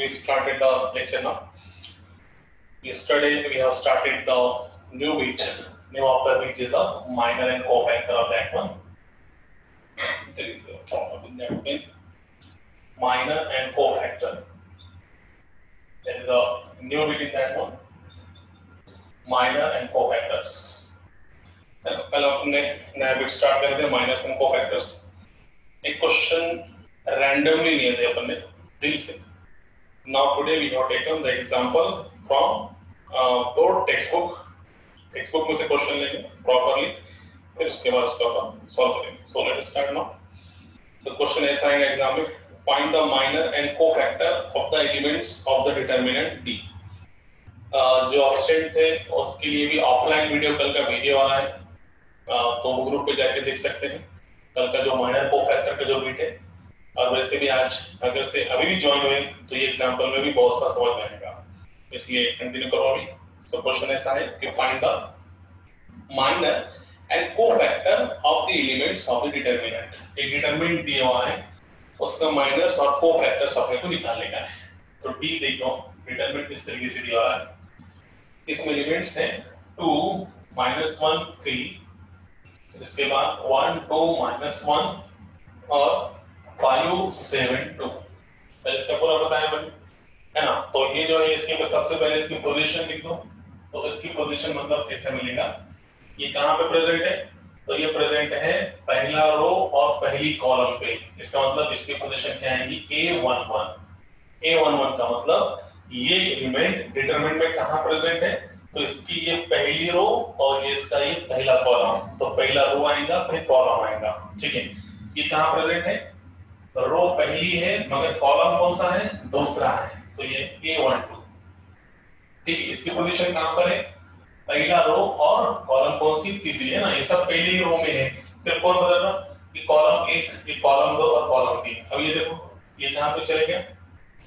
we started the lecture now. Yesterday we have started the new bit. Name of the bit is a minor and cofactor of that one. There is a problem in that one. Minor and cofactor. There is a new bit in that one. Minor and cofactors. कल अपने नया bit start कर दिया minus and cofactors. एक question randomly लिए थे अपन ने दिल से. Now today we have taken the example from board textbook. Textbook में से क्वेश्चन लेंगे प्रॉपर्ली, फिर उसके बाद उसको अपन सॉल्व करेंगे. So let us start now. The question ऐसा आएगा एग्जाम में, find the minor and cofactor of the elements of the determinant D. जो ऑप्शन थे उसके लिए भी ऑफलाइन वीडियो कल का भेजे वाला है, तो वो ग्रुप पे जाके देख सकते हैं कल का जो माइनर कोफैक्टर का जो बिट है. और वैसे भी आज अगर से अभी भी ज्वाइन हुए तो ये एग्जांपल में भी बहुत सा समझ में आएगा, इसलिए कंटिन्यू करो अभी. सो क्वेश्चन ऐसा है कि find the minor and cofactor of the elements of the determinant. एक डिटरमिनेंट दिया हुआ है, उसका माइनर्स और कोफैक्टर्स अपने को निकालने का है. तो डी देखो डिटरमिनेंट इस तरीके से दिया हुआ है. इसमें एलिमेंट्स हैं 2 -1 3, इसके बाद 1 2 -1 और 5 7 2. पहले इसका पूरा बताया मैंने, है ना. तो ये जो है इसके सबसे पहले इसकी पोजीशन लिख दो. तो इसकी पोजीशन मतलब कैसे मिलेगा, ये कहां पे प्रेजेंट है, तो ये प्रेजेंट है पहला रो और पहली कॉलम पे. इसका मतलब इसकी पोजीशन क्या आएगी, A11. A11 का मतलब ये एलिमेंट डिटरमिनेंट में कहां प्रेजेंट है, तो इसकी ये पहली रो और ये इसका ये पहला कॉलम. तो पहला रो आएगा फिर कॉलम आएगा, ठीक है. ये कहां प्रेजेंट है, रो पहली है मगर कॉलम कौन सा है, दूसरा है. तो ये A12, ठीक है. इसकी पोजीशन कहां पर है, पहला रो और कॉलम कौन सी, तीसरी है ना. ये सब पहली रो में है, सिर्फ कौन बदल रहा, ये कॉलम 1, ये कॉलम 2 और कॉलम 3. अब ये देखो ये कहां पे चले गया,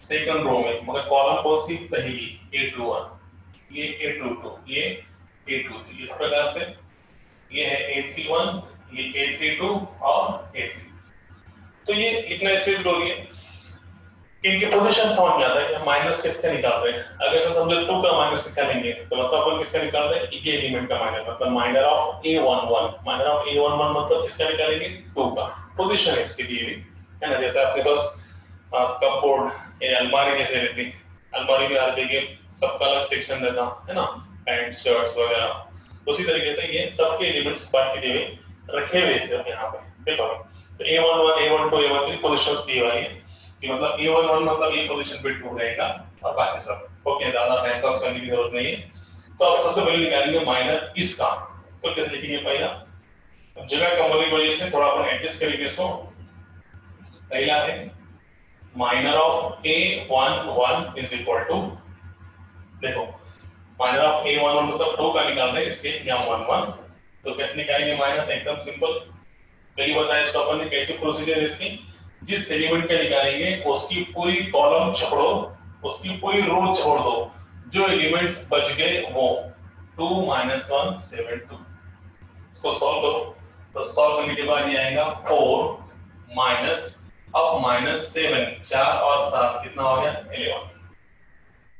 सेकंड रो में, मगर कॉलम कौन सी, पहली A21, ये A22, ये A23. इस प्रकार से ये है A31, ये A32 और A3. तो ये इतना स्टेज हो रही है कि इनकी पोजीशन समझ में आता है कि हम माइनस किसका निकाल रहे हैं. अगर से समझो 2 का माइनस निकालेंगे तो मतलब अपन किसका निकाल रहे हैं, ये एलिमेंट का माइनस, मतलब minor of A11. Minor of A11 मतलब किसका निकालेंगे, 2 का. पोजीशन इसकी दी हुई है ना. जैसे आपके पास कपबोर्ड या अलमारी जैसे रहती, अलमारी में हर जगह सबका अलग सेक्शन रहता है ना, पैंट शर्ट्स वगैरह. उसी तरीके से ये सबके एलिमेंट्स बाकी दिए हुए रखे हुए हैं यहाँ पे. देखो तो A11 A12 A13 पोजीशंस दी हुई है कि मतलब A11 मतलब ये पोजीशन पे टू रहेगा और बाकी सब ओके. ज्यादा टाइम पास करने की जरूरत नहीं है. तो अब सबसे पहले निकालेंगे माइनर इसका. तो कैसे लिखेंगे, पहला जगह कम होने की वजह से थोड़ा अपन एडजस्ट करेंगे इसको. पहला है minor of A11 is equal to, देखो माइनर ऑफ A11 मतलब 2 का निकाल रहे हैं, इसके M11. तो कैसे निकालेंगे माइनर, एकदम सिंपल. कई बताया इसको अपन ने कैसे प्रोसीजर है इसकी. जिस एलिमेंट का निकालेंगे उसकी पूरी कॉलम छोड़ो, उसकी पूरी रो छोड़ दो, जो एलिमेंट्स बच गए वो 2 -1 7 2. इसको सॉल्व करो. तो सॉल्व करने के बाद ये आएगा 4 माइनस अब -7, 4 और 7 कितना हो गया, 11.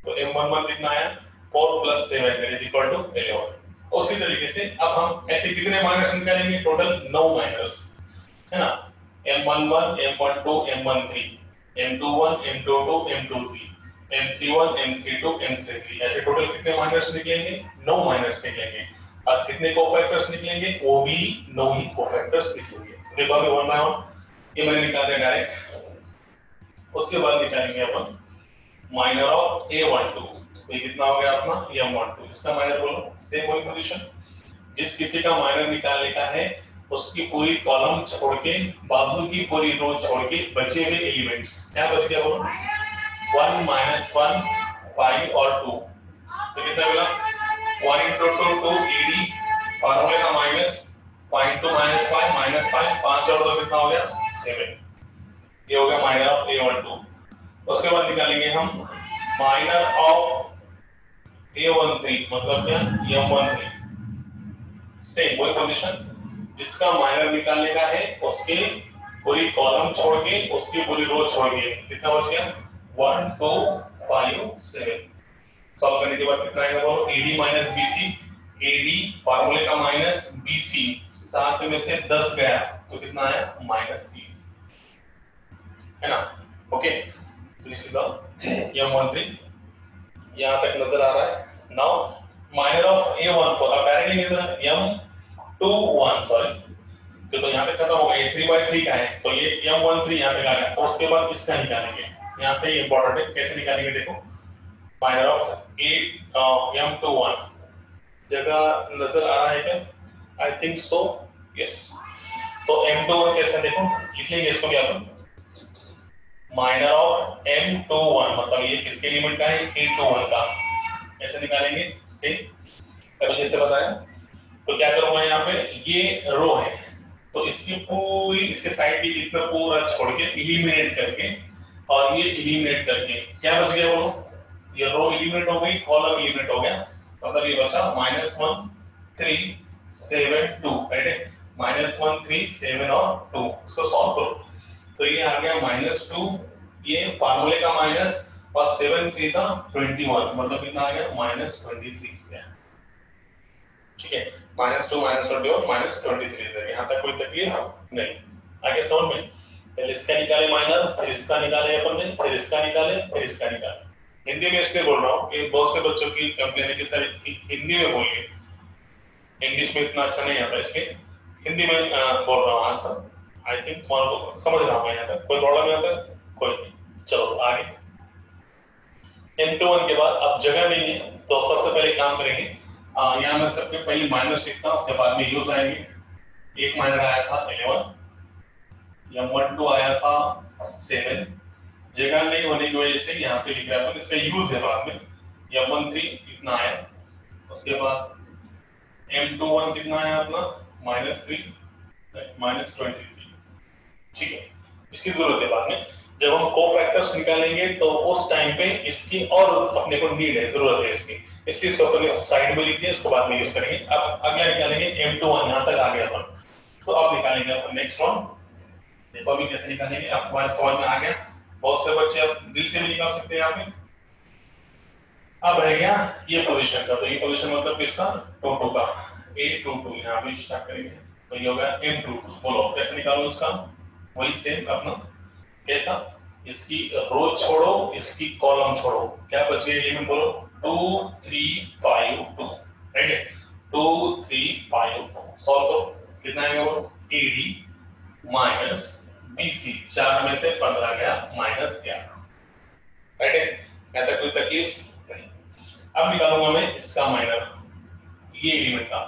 तो M11 कितना आया, 4 + 7 इज इक्वल टू 11. उसी तरीके से अब हम ऐसे कितने माइनस निकालेंगे, टोटल 9 माइनस है ना. M11 M12 M13 M21 M22 M23 M31 M32 M33, ऐसे टोटल कितने माइनस निकलेंगे, 9 माइनस निकलेंगे. और कितने कोफैक्टर्स निकलेंगे, वो भी 9 ही कोफैक्टर्स निकलेंगे. देखो अभी 1 बाय 1 ये मैंने निकाल दिया डायरेक्ट. उसके बाद निकालेंगे अपन माइनर ऑफ A12. ये कितना हो गया अपना M12. इसका माइनर बोलो, सेम वही पोजीशन. जिस किसी का माइनर निकालने का है उसकी पूरी कॉलम छोड़ के, बाजू की पूरी रो छोड़ के बचे हुए एलिमेंट्स क्या बच गया, बोलो 1 -1 5 और 2. तो कितना मिला, 1 × 2 2 AD, फार्मूले का माइनस 0.2 -5 -5 5 और 2 कितना हो गया 7. ये हो गया माइनर ऑफ A12. उसके बाद निकालेंगे हम माइनर ऑफ A13 मतलब क्या, M13. सेम वही पोजीशन. जिसका माइनर निकालने का है उसके पूरी कॉलम छोड़ के, उसकी पूरी रो छोड़ के कितना बच गया 1 2 5 7। सॉल्व करने के बाद कितना आएगा बोलो, AD माइनस BC, AD फार्मूले का माइनस BC, 7 में से 10 गया तो कितना आया -3, है ना। ओके, तो दिस इज द M13, यहां तक नजर आ रहा है। नाउ माइनर ऑफ A14, अब डायरेक्टली इधर M21 सॉरी, तो यहाँ तक खत्म हो गया, ये 3/3 का है तो ये M13 यहाँ तक आ गया, तो उसके बाद इसका निकालेंगे, यहाँ से इंपॉर्टेंट है, कैसे निकालेंगे देखो। माइनर ऑफ M21 जगह नजर आ रहा है क्या, आई थिंक सो, यस। तो M21 कैसे देखो, लिख लेंगे इसको क्या अपन, माइनर ऑफ M21 मतलब ये किसके एलिमेंट का है, A21 का, ऐसे निकालेंगे से, अभी जैसे बताया। तो क्या करूंगा यहाँ पे, ये रो है तो इसकी पूरी, इसके साइड भी इतना पूरा छोड़ के एलिमिनेट करके, और ये एलिमिनेट करके क्या बच गया वो, ये रो एलिमिनेट हो गई, कॉलम एलिमिनेट हो गया, मतलब ये बचा -1 3 7 2, राइट है, -1 3 7 और 2, इसको सॉल्व करो तो ये आ गया -2, ये फार्मूले का माइनस, और 7 3 सा 21, मतलब कितना आ गया -23 गया, ठीक है, -2 -21 -23, यहाँ तक कोई तकलीफ नहीं। आगे समझ में, पहले इसका निकाले माइनर, फिर इसका निकाले अपन ने, फिर इसका निकाले, फिर इसका निकाले। हिंदी में इसलिए बोल रहा हूँ कि बहुत से बच्चों की कंप्लेन है कि सर हिंदी में बोलिए, इंग्लिश में इतना अच्छा नहीं आता, इसलिए हिंदी में बोल रहा हूँ। हाँ सर, आई थिंक समझ रहा हूँ यहाँ तक, कोई प्रॉब्लम नहीं आता, कोई नहीं। चलो आगे, M21 के बाद अब जगह नहीं है तो सबसे पहले काम करेंगे, यहाँ मैं सबके पहले माइनस लिखता हूँ, उसके बाद में यूज आएंगे। एक माइनर आया था 11, M12 आया था 7, जगह नहीं होने की वजह से यहाँ पे लिख रहा है, इसका यूज है बाद में। M13 कितना आया, उसके बाद M21 कितना आया अपना -3 -23, ठीक है, इसकी जरूरत है बाद में जब हम कोफैक्टर्स निकालेंगे, तो उस टाइम पे इसकी और अपने को नीड है, जरूरत है इसकी, इसलिए इसको अपन साइड में लिख दिया, इसको बाद में यूज करेंगे। अब अगला निकालेंगे M21, यहाँ तक आ गया अपन, तो अब निकालेंगे अपन नेक्स्ट वन, देखो अभी कैसे निकालेंगे, अब हमारे समझ में आ गया। बहुत से बच्चे अब दिल से भी निकाल सकते हैं यहाँ पे। अब रह गया ये पोजीशन का, तो ये पोजीशन मतलब किसका, 22 का, A22 यहाँ पे स्टार्ट करेंगे, तो ये होगा M22। बोलो कैसे निकालो उसका, वही सेम अपना, कैसा, इसकी रो छोड़ो, इसकी कॉलम छोड़ो, क्या बच गया एलिमेंट बोलो, 2 3 5 2, राइट है, 2 3 5 2, सॉल्व करो, कितना आएगा वो, AD माइनस BC, 4 में से 15 गया -11, राइट है, क्या तक कोई तकलीफ नहीं। अब निकालूंगा मैं इसका माइनर, ये एलिमेंट का,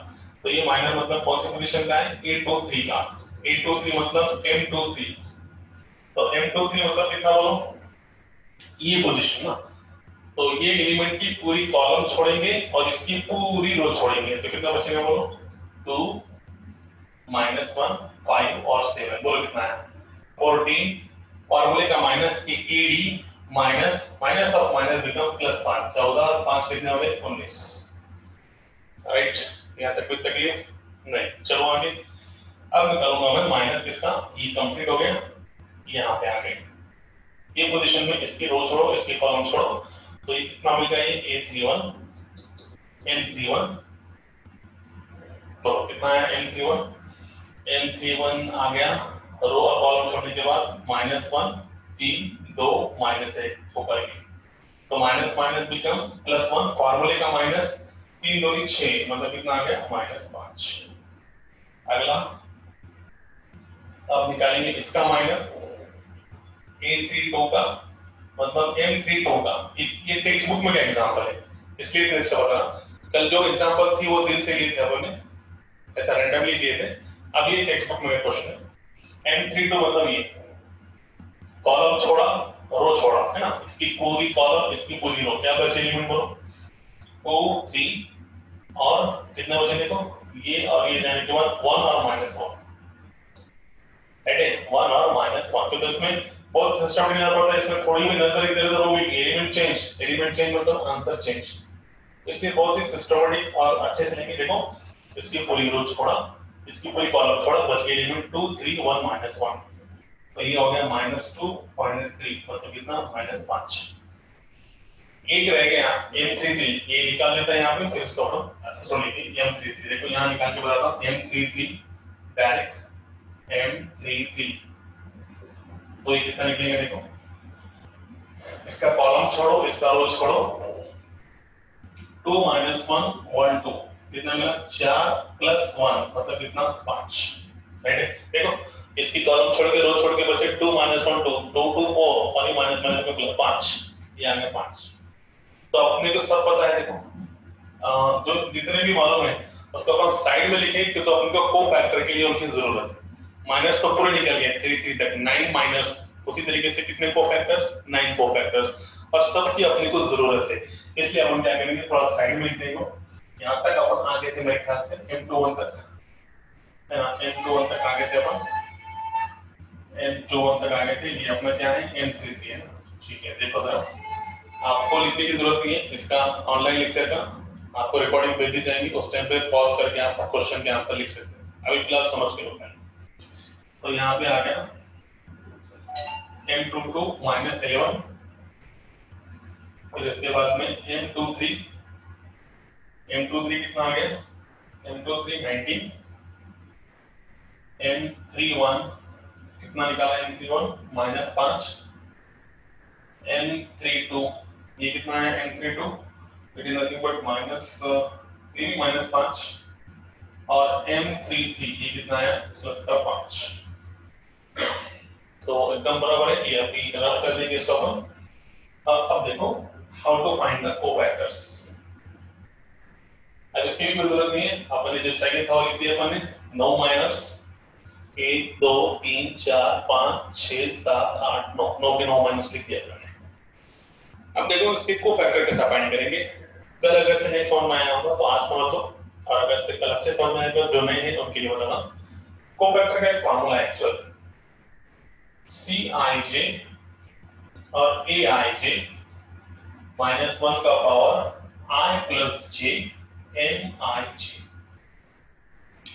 तो ये माइनर मतलब कौन सी पोजीशन का है, A23 का, A23 मतलब M23, तो M23 मतलब कितना बोलो, ये पोजीशन ना, तो ये एलिमेंट की पूरी कॉलम छोड़ेंगे और इसकी पूरी रो छोड़ेंगे, तो कितना बचेगा बोलो, 2 -1 5 और 7, बोलो कितना है 14, फॉर्मूले का माइनस की AD minus of minus become +5, 14 और 5 कितने हो गए 19, राइट, यहाँ तक कोई तकलीफ नहीं। चलो आगे, अब निकालूंगा मैं माइनर किसका, ये कंप्लीट हो गया, यहाँ पे आ गए, ये पोजीशन में इसकी रो छोड़ो, इसकी कॉलम छोड़ो, तो ये कितना मिल गया, ये A31 M31, तो कितना है M31 आ गया, रो और कॉलम छोड़ने के बाद -1 3 2 -1 ऊपर की, तो माइनस माइनस बिकम +1, फार्मूले का माइनस, 3 2 6, मतलब कितना आ गया -5। अगला अब निकालेंगे इसका माइनर, A32 का, मतलब M32 का, ये टेक्स्ट बुक में का एग्जांपल है, इसलिए दिल से बता, कल जो एग्जांपल थी वो दिल से लिए थे अपन ने, ऐसा रैंडमली लिए थे, अब ये टेक्स्ट बुक में का क्वेश्चन है। M32 मतलब ये कॉलम छोड़ा, रो छोड़ा, है ना, इसकी पूरी कॉलम, इसकी पूरी रो, क्या बचे एलिमेंट बोलो, 2 3 और कितने बचे देखो, ये और ये जाने के बाद 1 और -1, राइट है, 1 और -1, तो इसमें बहुत सिस्टम लेना पड़ता है, इसमें थोड़ी भी नजर इधर उधर होगी, एलिमेंट चेंज मतलब आंसर चेंज, इसलिए बहुत ही सिस्टमैटिक और अच्छे से लेके देखो, इसकी पूरी रो छोड़ा, इसकी पूरी कॉलम छोड़ा, बच गया एलिमेंट 2 3 1 -1, तो ये हो गया -2 -3 मतलब कितना -5। एक रह गया M33, ये निकाल लेता है यहाँ पे, फिर इसको हम सॉरी M33 देखो यहाँ निकाल के बताता हूँ M33 डायरेक्ट M33 तो ये कितना निकलेगा देखो, इसका कॉलम छोड़ो इसका रो छोड़ो, 2 - 1 1 2 कितना मिला 4 + 1 मतलब कितना 5, राइट है। देखो इसकी कॉलम छोड़ के रो छोड़ के बचे 2 - 1 2 2 2 4 और ये माइनस माइनस में प्लस 5, ये आ गया 5। तो अपने को सब पता है, देखो जो जितने भी मालूम है उसको अपन साइड में लिखें कि तो अपन को को-फैक्टर के लिए उनकी जरूरत है। माइनस तो पूरे निकल गए 3 3 तक 9 माइनस, उसी तरीके से कितने को-फैक्टर्स 9 को-फैक्टर्स और सबकी अपने को जरूरत है, इसलिए अपन क्या करेंगे थोड़ा साइड में लिख देंगे। यहां तक अपन आगे थे मेरे ख्याल से M21 तक है ना, M21 तक आगे थे अपन, M21 तक आगे थे, ये अपना क्या है M33 है ना, ठीक है। देखो जरा आपको लिखने की जरूरत नहीं है, इसका ऑनलाइन लेक्चर का आपको रिकॉर्डिंग भेज दी जाएगी, उस टाइम पे पॉज करके आप क्वेश्चन के आंसर लिख सकते हैं। अभी फिलहाल समझ के लोग हैं। तो यहाँ पे आ गया M22 -11, फिर इसके बाद में M23 कितना आ गया M23 19, M31 कितना निकाला M31 -5, M32 ये कितना है M32 it is nothing but -5 और M33 ये कितना है +5। तो एकदम बराबर है, ये अभी रफ कर देंगे इसको अपन। अब देखो हाउ टू फाइंड द को-फैक्टर्स। अब इसकी भी कोई जरूरत नहीं है, अपन ने जो चाहिए था वो लिख दिया अपन ने, 9 माइनस 1 2 3 4 5 6 7 8 9 9 के 9 माइनस लिख दिया अपन ने। अब देखो इसके को-फैक्टर कैसे फाइंड करेंगे। कल अगर से नहीं समझ में आया होगा तो आज समझ लो, और अगर से कल अच्छे समझ में आएगा जो नहीं है उनके लिए बताना। को-फैक्टर का एक फार्मूला है एक्चुअल, Cij और Aij -1 का पावर I + j Mij।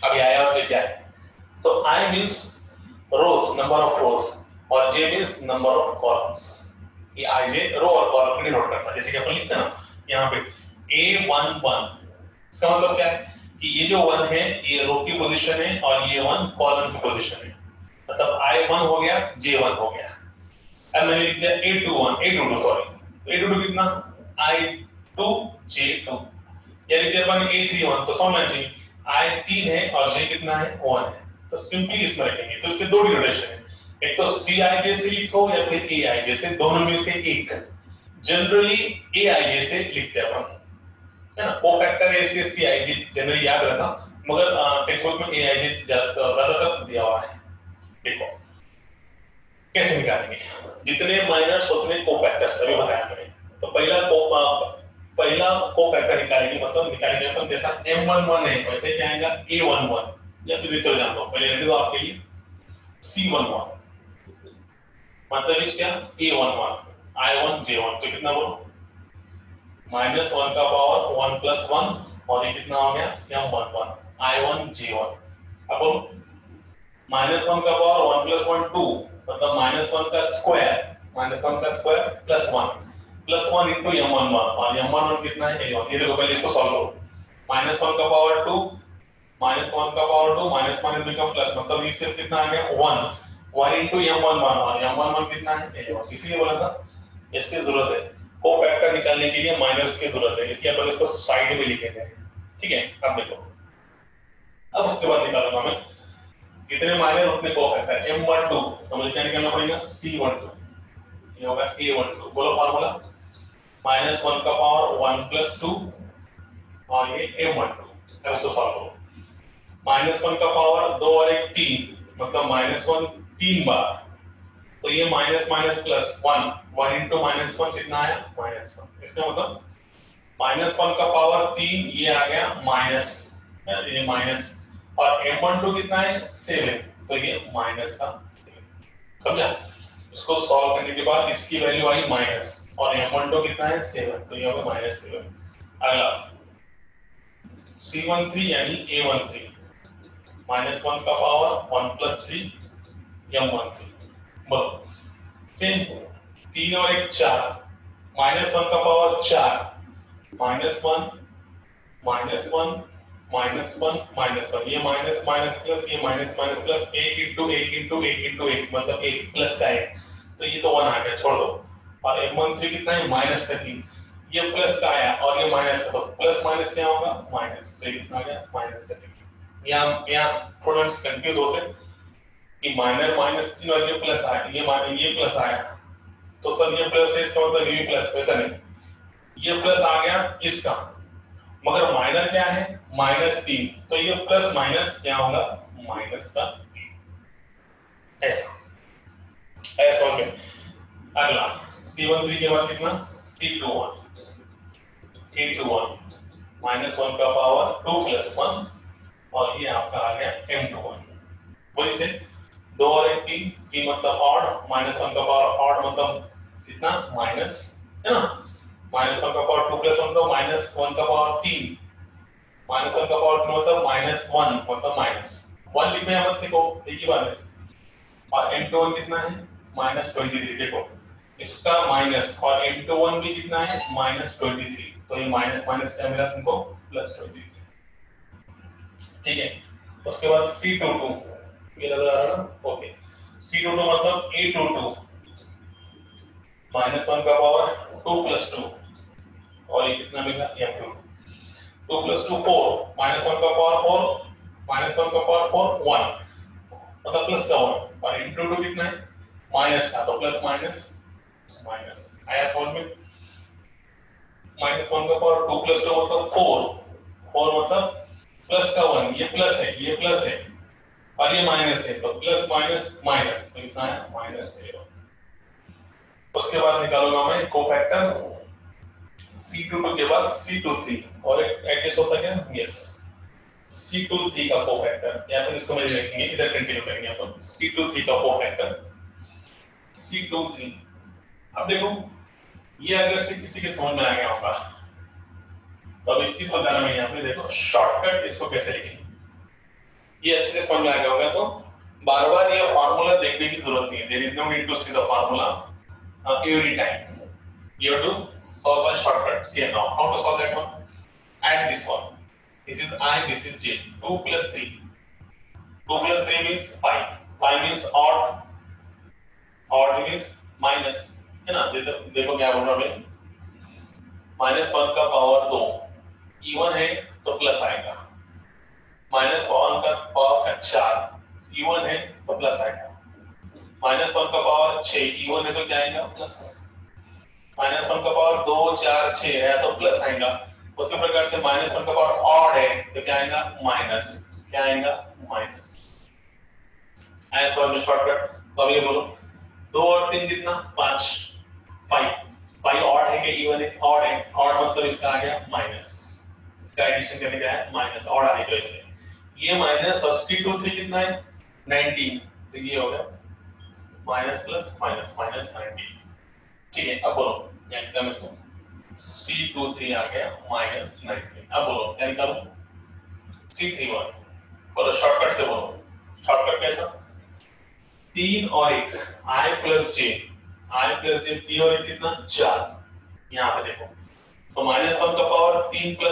अभी आया और क्या है, तो I means rows number of rows और j means number of columns. ये Ij रो और कॉलम के नोट करता है, जैसे कि अपन लिखते हैं ना यहाँ पे A11, इसका मतलब क्या है कि ये जो 1 है ये रो की पोजीशन है और ये 1 कॉलम की पोजीशन है, मतलब I1 हो गया J1 हो गया। अब मैंने लिख दिया A22 सॉरी, A22 कितना I2 J2, या लिख दिया अपन A31 तो समझना चाहिए I3 है और J कितना है 1 है, तो सिंपली इसमें रखेंगे। तो इसके दो डिनोटेशन है, एक तो Cij से लिखो या फिर Aij से, दोनों में से एक। जनरली Aij से लिखते हैं अपन, है ना, को-फैक्टर है इसलिए Cij जनरली याद रखना, मगर टेक्स्ट बुक में Aij ज्यादातर दिया हुआ है। देखो कैसे निकालेंगे, जितने माइनर्स उतने को-फैक्टर्स सभी बताया मैंने। तो पहला को-फैक्टर निकालेंगे, मतलब निकालेंगे अपन जैसा M11 है वैसे क्या आएगा A11, या फिर चल जाता हूं पहले लिख दो आपके लिए C11, मतलब क्या A11 I1 J1, तो कितना बोलो -1 का पावर 1 + 1 और ये कितना हो गया M11 I1 J1। अब -1 का पावर 1 + 1 2, मतलब -1 का स्क्वायर +1 +1 into M11 और M11 कितना है A1। ये देखो पहले इसको सॉल्व करो, -1 का पावर 2 -1 का पावर 2 माइनस बिकम प्लस, मतलब ये सिर्फ कितना आ गया 1 into M11 और M11 कितना है A1। इसलिए बोला था इसकी जरूरत है, को-फैक्टर निकालने के लिए माइनर्स की जरूरत है, इसलिए अपन इसको साइड में लिखेंगे, ठीक है। अब देखो, अब उसके बाद निकालूंगा मैं कितने माइनर उतने को-फैक्टर M12, तो मुझे क्या निकालना पड़ेगा C12, ये होगा A12। बोलो फार्मूला -1 का पावर 1 + 2 और ये M12। अब इसको सॉल्व करो, -1 का पावर 2 और 1 3, मतलब -1 3 बार, तो ये माइनस माइनस प्लस 1 1 into -1 कितना आया -1। इसका मतलब -1 का पावर 3 ये आ गया माइनस, ये माइनस, और M12 कितना है 7, तो ये माइनस का 7। समझा? इसको सॉल्व करने के बाद इसकी वैल्यू आई माइनस और M12 कितना है 7, तो ये होगा -7। अगला C13 यानी A13 -1 का पावर 1 + 3 M13, बोलो सेम 3 और 1 4 -1 का पावर 4 -1 -1 -1 ये माइनस माइनस प्लस ये minus minus plus 1 into 1 into 1 into 1 मतलब 1 प्लस का है तो ये तो 1 आ गया छोड़ दो और m13 कितना है -13 ये प्लस का आया और ये माइनस का तो प्लस माइनस क्या होगा माइनस तो कितना आ गया -13 यहाँ स्टूडेंट्स कंफ्यूज होते हैं कि माइनर -3 और ये प्लस आया ये प्लस आया तो सर ये प्लस है इसका मतलब ये प्लस वैसा नहीं ये प्लस आ गया इसका मगर माइनर क्या है -3 तो ये प्लस माइनस क्या होगा माइनस का ऐसा हो गया अगला C13 के बाद कितना C21 into 1 -1 का पावर 2 + 1 और ये आपका आ गया M21 वही से 2 और 1 3 मतलब ऑड -1 का पावर ऑड मतलब कितना माइनस है ना -1 का पावर 2 + 1 तो -1 का पावर 3 -1 का पावर 2 मतलब -1 मतलब -1 लिखने हैं मत लिखो एक ही बात है और M21 कितना है -23 देखो इसका माइनस और M21 भी कितना है -23 तो ये माइनस माइनस क्या मिला तुमको +23 ठीक है उसके बाद C22 ये लग रहा है ना ओके C22 मतलब A22 -1 का पावर 2 + 2 और ये कितना मिला M22 2 + 2 4 -1 का पावर 4 -1 का पावर 4 1 मतलब प्लस का 1 और M22 कितना है माइनस का तो प्लस माइनस माइनस आया समझ में -1 का पावर 2 + 2 मतलब 4 मतलब प्लस का 1 ये प्लस है और ये माइनस है तो प्लस माइनस माइनस तो कितना है -0 उसके बाद निकालूंगा मैं कोफैक्टर C22 के बाद C23 और एक एडजस्ट होता है क्या यस C23 का कोफैक्टर या फिर इसको मैं लिखेंगे इधर कंटिन्यू करेंगे अपन C23 का कोफैक्टर C23 अब देखो ये अगर से किसी के समझ में आ गया होगा तो अब एक चीज बताना मैं यहाँ पे देखो शॉर्टकट इसको कैसे लिखेंगे ये अच्छे से समझ में आ गया होगा तो बार बार ये फार्मूला देखने की जरूरत नहीं है there is no need to see the formula every time you have to solve a shortcut see now how to solve that one add this one this is I this is j 2 + 3 2 + 3 means 5 5 means odd means minus है ना देखो क्या बोल रहा मैं -1 का power 2 even है तो प्लस आएगा -1 का पावर 4 इवन है तो प्लस आएगा -1 का पावर 6 इवन है तो क्या आएगा प्लस -1 का पावर 2 4 6 है तो प्लस आएगा उसी प्रकार से -1 का पावर ऑड है तो क्या आएगा माइनस क्या आएगा माइनस ऐसा वाला शॉर्टकट तो अब ये बोलो 2 और 3 कितना 5 5 ऑड है कि इवन है ऑड मतलब इसका आ गया माइनस इसका एडिशन करने का है माइनस ऑड आने की वजह से ये माइनस और C23 कितना है 19 तो ये हो गया माइनस प्लस माइनस माइनस 19 ठीक है अब बोलो क्या निकालूं इसको C23 आ गया -19 अब बोलो क्या निकालूं C31 बोलो शॉर्टकट से बोलो शॉर्टकट कैसा 3 और 1 I + j 3 और 1 कितना 4 यहाँ पे देखो तो -1 का पावर 3 +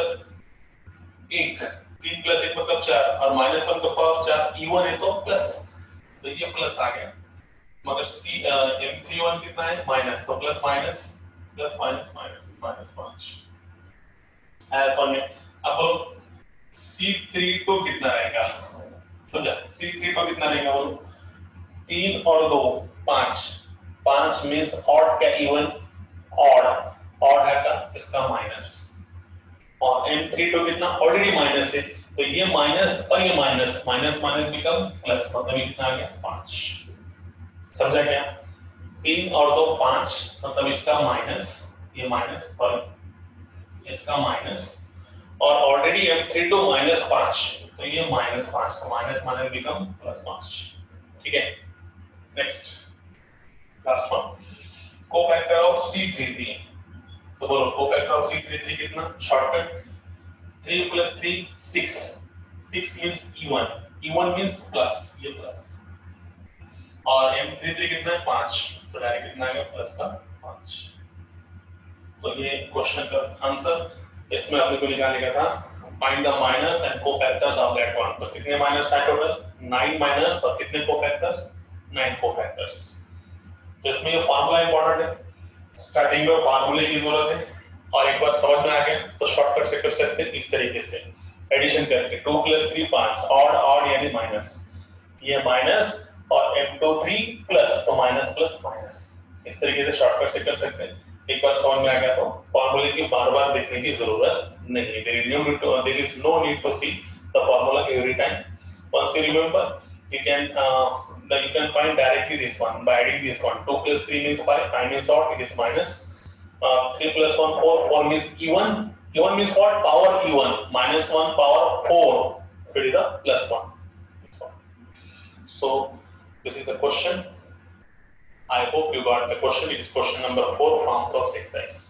1 3 + 1 मतलब 4 और -1 का पावर 4 इवन है तो प्लस तो ये प्लस आ गया मगर M31 कितना है माइनस तो प्लस माइनस -5 ऐसा में अब C32 कितना रहेगा समझा C32 कितना रहेगा बोलो 3 और 2 5 मींस ऑड का इवन ऑड है का इसका माइनस और M32 कितना ऑलरेडी माइनस है तो ये माइनस और ये माइनस बिकम प्लस मतलब कितना आ गया 5 समझा क्या 3 और 2 5 मतलब इसका माइनस ये माइनस और इसका माइनस और ऑलरेडी M32 -5 तो ये -5 तो माइनस बिकम +5 ठीक है next last one cofactor of C33 तो बोलो कोफैक्टर ऑफ C33 कितना shortcut 3 + 3 6 means even means plus ये प्लस और M33 कितना है 5, तो डायरेक्ट कितना आएगा प्लस का 5। तो ये क्वेश्चन का आंसर इसमें आपने को निकालने का था find the minus and cofactors of that one. तो कितने माइनस है टोटल 9 माइनस और कितने कोफैक्टर्स 9 कोफैक्टर्स। तो इसमें ये फार्मूला इंपॉर्टेंट है, स्टार्टिंग में फार्मूले की जरूरत है और एक बार समझ में आ गया तो शॉर्टकट से कर सकते हैं इस तरीके से एडिशन करके 2 + 3 5 ऑड ऑड यानी माइनस, ये माइनस और M23 प्लस तो माइनस प्लस माइनस, इस तरीके से शॉर्टकट से कर सकते हैं। एक बार समझ में आ गया तो फॉर्मूले की बार-बार देखने की जरूरत नहीं, there is no need to see the formula every time. Once you remember, you can find directly this one by adding this one. 2 + 3 means 5, 5 means odd, it is minus. 3 + 1 4, 4 means even. Even means what? Power even. -1 power 4. So it is the +1. So this is the question. I hope you got the question. It is question number 4 from first exercise.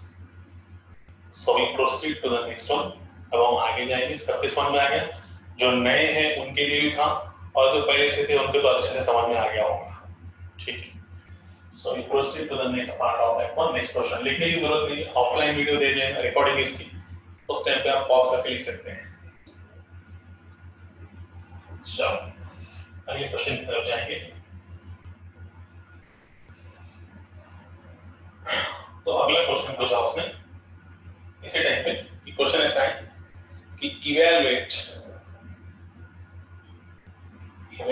So we proceed to the next one. अब हम आगे जाएंगे। सबके समझ में आ गया? जो नए हैं उनके लिए भी था और जो पहले से थे उनको तो अच्छे से समझ में आ गया होगा। ठीक है। So we proceed to the next part of that one. Next question. लिखने की जरूरत नहीं, ऑफलाइन वीडियो दे दें, रिकॉर्डिंग इसकी, उस टाइम पे आप पॉज करके लिख सकते हैं। चलो अगले क्वेश्चन की तरफ जाएंगे। तो अगला क्वेश्चन पूछा उसने इसी टाइम पे, क्वेश्चन ऐसा है कि evaluate a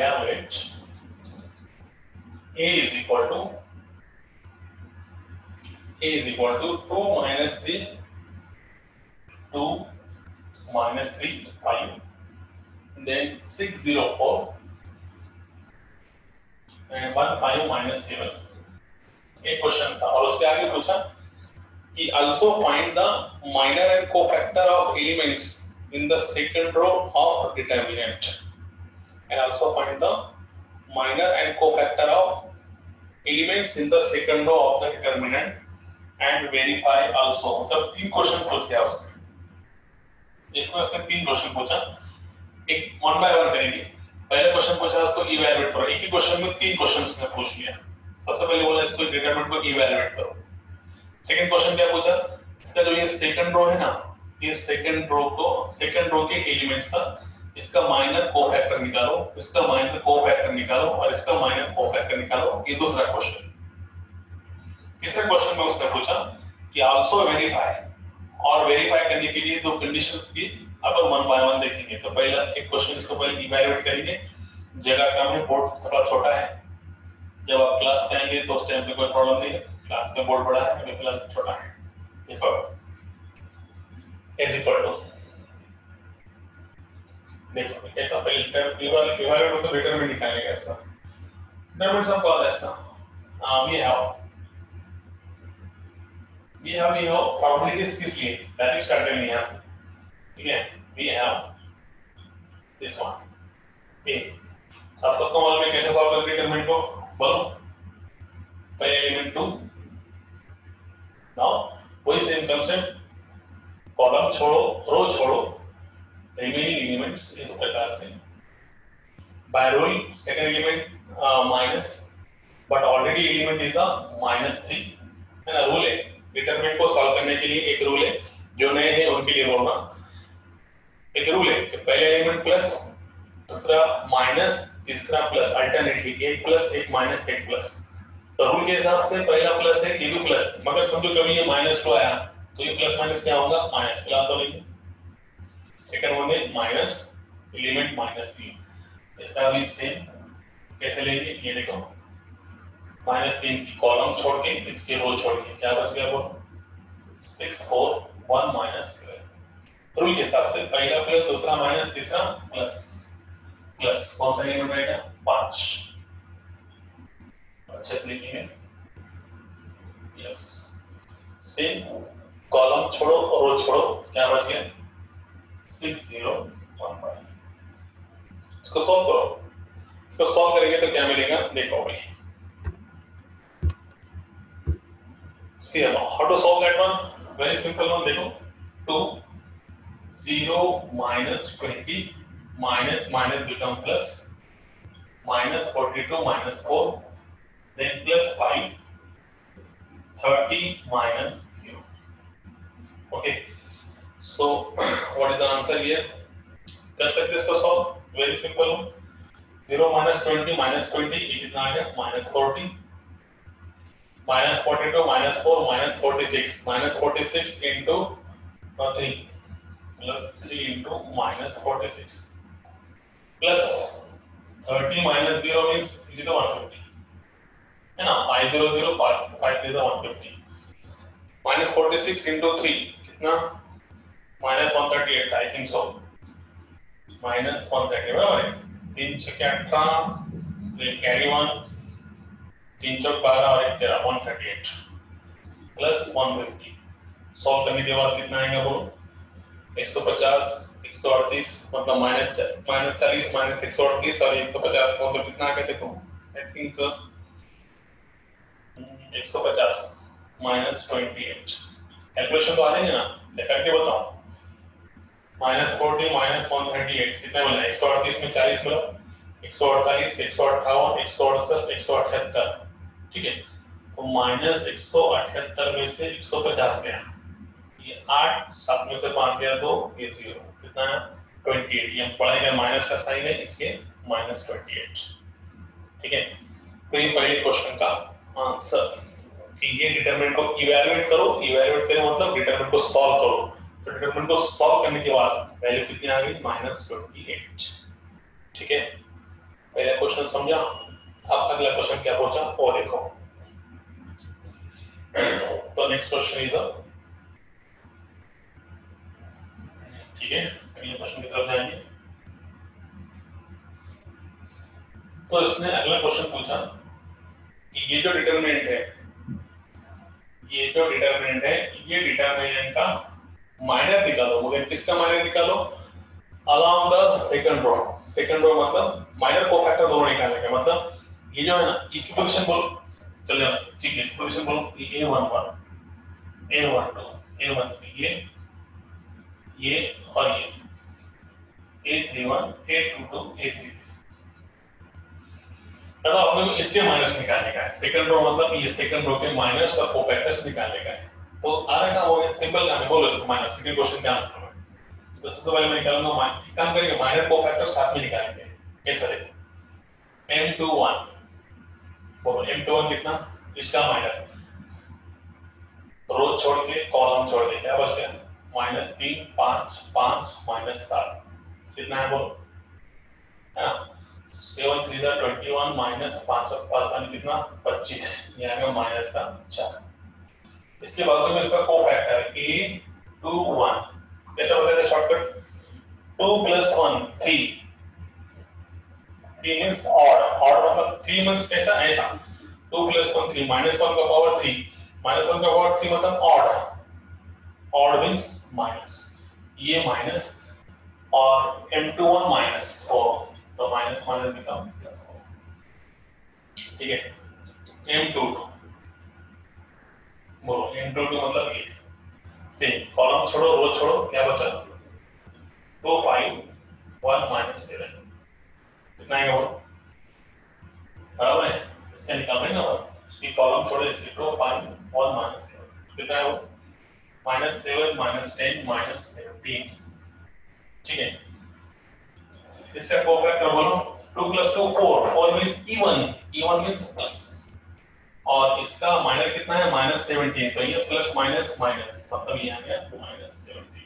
is equal to 2 minus 3 2 minus 3 5 then 6 0 4 and 1 5 minus 7। एक क्वेश्चन था और उसके आगे पूछा कि also find the minor and cofactor of elements in the second row of determinant and also find the minor and cofactor of elements in the second row of the determinant and verify also। मतलब 3 question पूछ दिया उसने, इसमें उसने 3 question पूछा, एक one by one करेंगे। पहले क्वेश्चन पूछा उसको इवैल्यूएट करो, एक ही क्वेश्चन में 3 क्वेश्चन उसने पूछ लिया। सबसे पहले बोला इसको डिटरमिनेंट को इवैल्यूएट करो। सेकंड क्वेश्चन क्या पूछा, इसका जो ये सेकंड रो है ना, ये सेकंड रो के एलिमेंट्स का इसका माइनर कोफैक्टर निकालो, इसका माइनर कोफैक्टर निकालो और इसका माइनर कोफैक्टर निकालो। ये दूसरा क्वेश्चन। तीसरे क्वेश्चन में उसने पूछा कि आल्सो वेरीफाई, और वेरीफाई करने के लिए दो कंडीशंस की अपन वन बाय वन देखेंगे। तो पहला एक क्वेश्चन इसको पहले इवैल्यूएट करेंगे, जगह कम है, बोर्ड थोड़ा छोटा है, जब आप क्लास में आएंगे तो उस टाइम पे कोई प्रॉब्लम नहीं है, क्लास में बोर्ड बड़ा है अभी क्लास छोटा है। देखो इज इक्वल टू, देखो कैसा पहले इवैल्यूएट तो डिटरमिनेंट निकालेगा इसका, डिटरमिनेंट सब कॉल है इसका। we have probabilities किस लिए डायरेक्ट स्टार्ट करनी है, ठीक है। we have this one a, अब सबको मालूम है कैसे सॉल्व करते हैं डिटरमिनेंट को, बोलो। पहले एलिमेंट 2, नाउ वही सेम कांसेप्ट, कॉलम छोड़ो रो छोड़ो, रिमेनिंग एलिमेंट्स इस प्रकार से by rule second element minus, but already element is the -3 है ना। रूल है डिटरमिनेंट को सॉल्व करने के लिए, एक रूल है, जो नए हैं उनके लिए बोलना। एक रूल है कि पहले एलिमेंट प्लस, दूसरा माइनस, तीसरा प्लस, अल्टरनेटली एक प्लस एक माइनस एक प्लस। तो रूल के हिसाब से पहला प्लस है, ये भी प्लस, मगर समझो कभी ये -2 आया तो ये प्लस माइनस क्या होगा, माइनस। फिलहाल तो नहीं, सेकंड वन में माइनस एलिमेंट -3, इसका भी सेम कैसे लेंगे, ये देखो -3 की कॉलम छोड़ के इसके रो छोड़ के क्या बच गया, वो 6 4 1 -7। रूल के हिसाब से पहला प्लस, दूसरा माइनस, तीसरा प्लस। प्लस कौन सा एलिमेंट रहेगा, 5। अच्छे से लिखेंगे, यस। सेम कॉलम छोड़ो और रो छोड़ो, क्या बच गया, 6 0 1 5। इसको सॉल्व करो, इसको सॉल्व करेंगे तो क्या मिलेगा, देखो भाई। See how to solve that one? Very simple one, देखो 2 0 -20 minus become plus, -42 -4 minus 0. Okay, so what is the answer here? कर सकते इसको solve, very simple. 0 minus 20 minus 20 ये कितना आ गया minus 40, minus 42 minus 4 minus 46, minus 46 into 3 plus 3 into minus 46 plus 30 minus 0 means 150 है ना. 500 5 is 150 minus 46 into 3 कितना minus 138 I think so. minus 130 बराबर है. 3 छक्के 18 तो कैरी 1 3 चौक 12 और 1 13 138 प्लस 150. सॉल्व करने के बाद कितना आएगा वो 150 138 मतलब माइनस 40 माइनस 138 और 150 को तो कितना आ गया देखो आई थिंक 150 माइनस 28. कैलकुलेशन तो आ जाएंगे ना, करके बताओ. माइनस 40 माइनस 138 कितना मिला 138 में 40 मिला 148 158 168 178. ठीक है, तो माइनस 178 में से 150 गया, ये 8 7 में से 5 गया 2 ये 0 कितना है 28. ये हम पढ़ेंगे माइनस का साइन है इसके माइनस 28. ठीक है, तो ये पहले क्वेश्चन का आंसर. ये डिटरमिनेंट को इवैल्यूएट करो, इवैल्यूएट करें मतलब डिटरमिनेंट को सॉल्व करो. तो डिटरमिनेंट को सॉल्व करने के बाद वैल्यू कितनी आ गई माइनस 28. ठीक है, पहला क्वेश्चन समझा. अब अगला क्वेश्चन क्या पूछा वो देखो. तो नेक्स्ट क्वेश्चन इज ठीक है, अगले क्वेश्चन की तरफ जाएंगे. तो इसने अगला क्वेश्चन पूछा कि ये जो डिटरमिनेंट है ये डिटरमिनेंट का माइनर निकालो. मगर किसका माइनर निकालो along the second row. Second row मतलब माइनर कोफैक्टर दोनों निकालने का मतलब ये जो है ना इसकी पोजीशन बोलो. चलो ठीक है, इसकी पोजीशन बोलो. a11 a12 a13 ये और ये a31 a22 a33. तो आपने इसके माइनस निकालने का है. सेकंड रो मतलब ये सेकंड रो के माइनस और कोफैक्टर्स निकालने का है. तो आधा काम हो गया, सिंपल काम है. बोलो इसको माइनस. सेकंड क्वेश्चन का आंसर है. तो सबसे पहले मैं निकालूंगा माइनस. काम करेंगे माइनर कोफैक्टर साथ में निकालेंगे. कैसे देखो m21 बोलो m21 कितना इसका माइनर रो छोड़ के कॉलम छोड़ के क्या बच गया -3 5 5 -7 कितना है बोलो है ना. 7 3 21 माइनस 5 और 5 कितना 25 ये आ गया माइनस का 4. इसके बाजू में इसका कोफैक्टर a21 कैसे बताते हैं शॉर्टकट 2 + 1 3 3 मींस ऑड. ऑड मतलब 3 मींस कैसा ऐसा 2 + 1 3 -1 का पावर 3 -1 का पावर 3 मतलब ऑड. Odd means minus. ये माइनस और m21 -4 तो माइनस माइनस बिकम प्लस. ठीक है, m22 बोलो m22 मतलब ये सेम कॉलम छोड़ो रो छोड़ो क्या बचा 2 5 1 -7 कितना है वो बराबर है. इसका निकाल लेना और इसकी कॉलम छोड़ो इसकी 2 5 1 -7 कितना है वो -7 -10 -17. ठीक है, इसका कोफैक्टर बोलो 2 + 2 4 4 मींस इवन मींस प्लस और इसका माइनर कितना है -17 तो ये प्लस माइनस माइनस मतलब ये आ गया -17.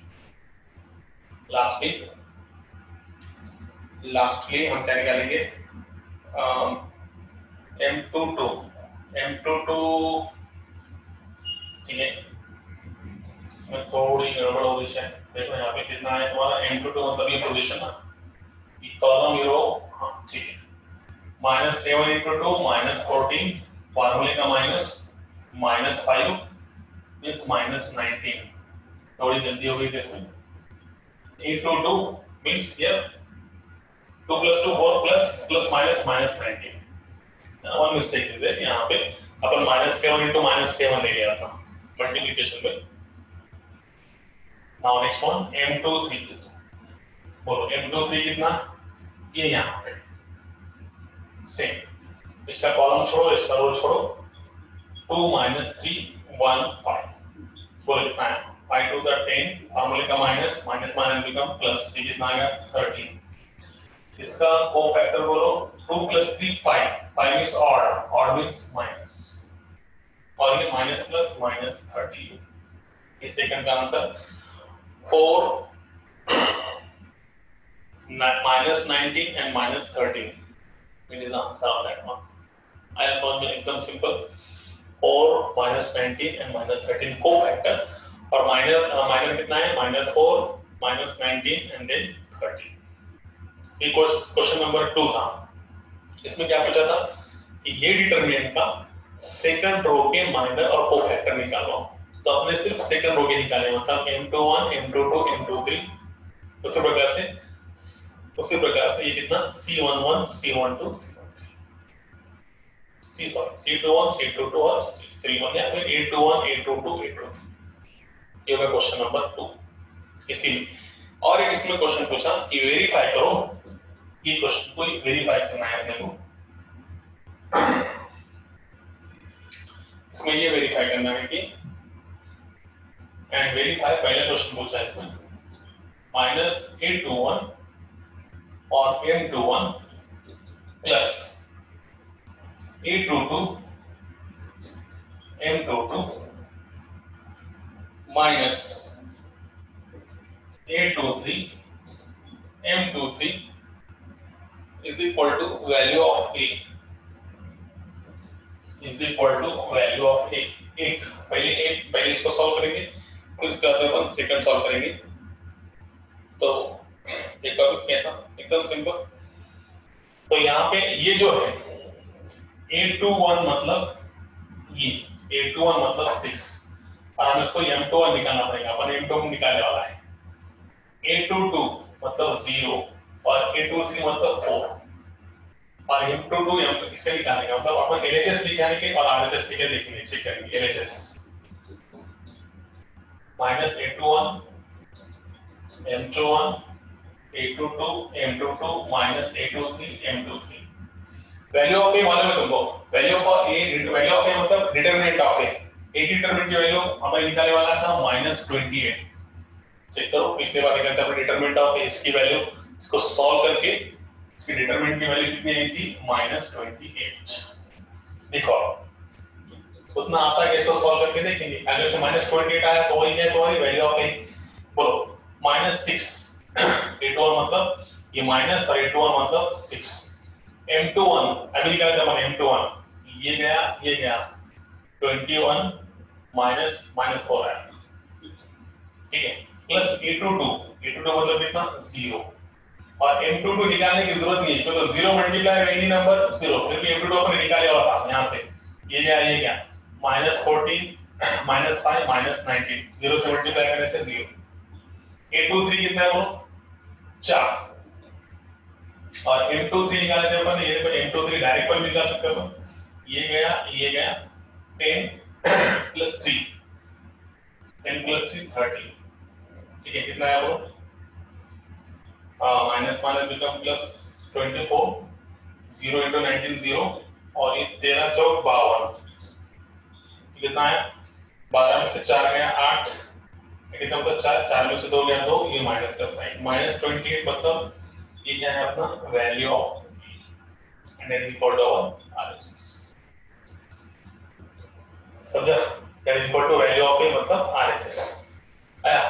लास्टली हम क्या निकालेंगे m22 ठीक है. इसमें थोड़ी गड़बड़ हो गई है. देखो यहाँ पे कितना है तुम्हारा m22 मतलब ये पोजीशन ना कॉलम रो. हाँ ठीक है, -7 × 2 -14 फार्मूले का -5 मींस -19. थोड़ी जल्दी हो गई इसमें. a22 means here 2 + 2 4 plus minus -19. One mistake is there. यहाँ पे अपन -7 × -7 ले लिया था मल्टीप्लिकेशन में. नाउ नेक्स्ट वन m23 बोलो m23 कितना ये यहाँ पे सेम. इसका कॉलम छोड़ो इसका रो छोड़ो 2 - 3 5 इसको लिखना है 5 2 are 10 फॉर्मूले का minus minus minus become plus ये कितना आ गया 13 इसका कोफैक्टर बोलो 2 + 3 5 5 is odd means minus और ये माइनस प्लस माइनस 13 इस सेकंड का answer 4 minus 19 and minus 13 it is the answer of that one I have found एकदम simple 4 minus 19 and minus 13 cofactor और माइनर कितना है -4 minus 19 and then 13 ये question number 2 था इसमें क्या पूछा था कि ये डिटरमिनेंट का सेकंड रो के माइनर और कोफैक्टर निकालो तो अपने सिर्फ सेकंड रो के निकाले मतलब m21 m22 m23 उसी प्रकार से ये कितना C11 C12 C21 C22 और C31 या फिर A21 A22 A23 ये है क्वेश्चन नंबर 2 इसीलिए और एक इसमें क्वेश्चन पूछा कि वेरीफाई करो ये क्वेश्चन को वेरीफाई करना है अपने को इसमें ये वेरीफाई करना है कि एंड वेरीफाई पहला क्वेश्चन पूछा है इसमें -A21 और M21 plus A22 M22 minus A23 M23 is equal to value of A is equal to value of A एक पहले इसको सॉल्व करेंगे फिर उसके बाद अपन सेकंड सॉल्व करेंगे तो देखो कैसा एकदम सिंपल तो यहाँ पे ये जो है A21 मतलब ये A21 मतलब 6 और हमें इसको M21 निकालना पड़ेगा अपन M21 निकालने वाला है A22 मतलब 0 और A23 मतलब 4 और M22 इसका निकालने का मतलब अपन LHS निकालेंगे और RHS निकाल देखेंगे चेक करेंगे LHS -A21 M21 A22 M22 -A23 M23 value of ए मालूम है तुमको वैल्यू ऑफ ए मतलब डिटरमिनेंट ऑफ ए डिटरमिनेंट की वैल्यू हमें निकालने वाला था -28 चेक करो पिछले बार निकालते हमने डिटरमिनेंट ऑफ ए इसकी वैल्यू इसको सॉल्व करके इसकी डिटरमिनेंट की वैल्यू कितनी आई थी -28 देखो उतना आता है इसको सॉल्व करके देखेंगे अगर से -28 आया तो वही है तो वही वैल्यू ऑफ ए बोलो -6 A21 मतलब ये माइनस और A21 मतलब 6 M21 अभी निकाल दे मैंने M21 ये गया 21 -4 आया ठीक है प्लस A22 मतलब कितना 0 और M22 निकालने की जरूरत नहीं है क्योंकि 0 मल्टीप्लाई बाय एनी नंबर 0 फिर भी M22 अपने निकाले हुआ था यहां से ये गया -14 -5 -19 0 से मल्टीप्लाई करने से 0 A23 कितना है वो 4 और M23 निकाले थे अपन ये देखो M23 डायरेक्ट पर निकाल सकते हो ये गया 10 + 3 10 + 3 30 ठीक है कितना है वो माइनस बिकम +24 0 × 19 0 और ये 13 चौक 52 कितना है 12 में से 4 गया 8 कितना मतलब 4 में से 2 गया 2 ये माइनस का साइन -28 मतलब ये क्या है अपना value of and it is equal to RHS समझा that is equal to value of A मतलब RHS आया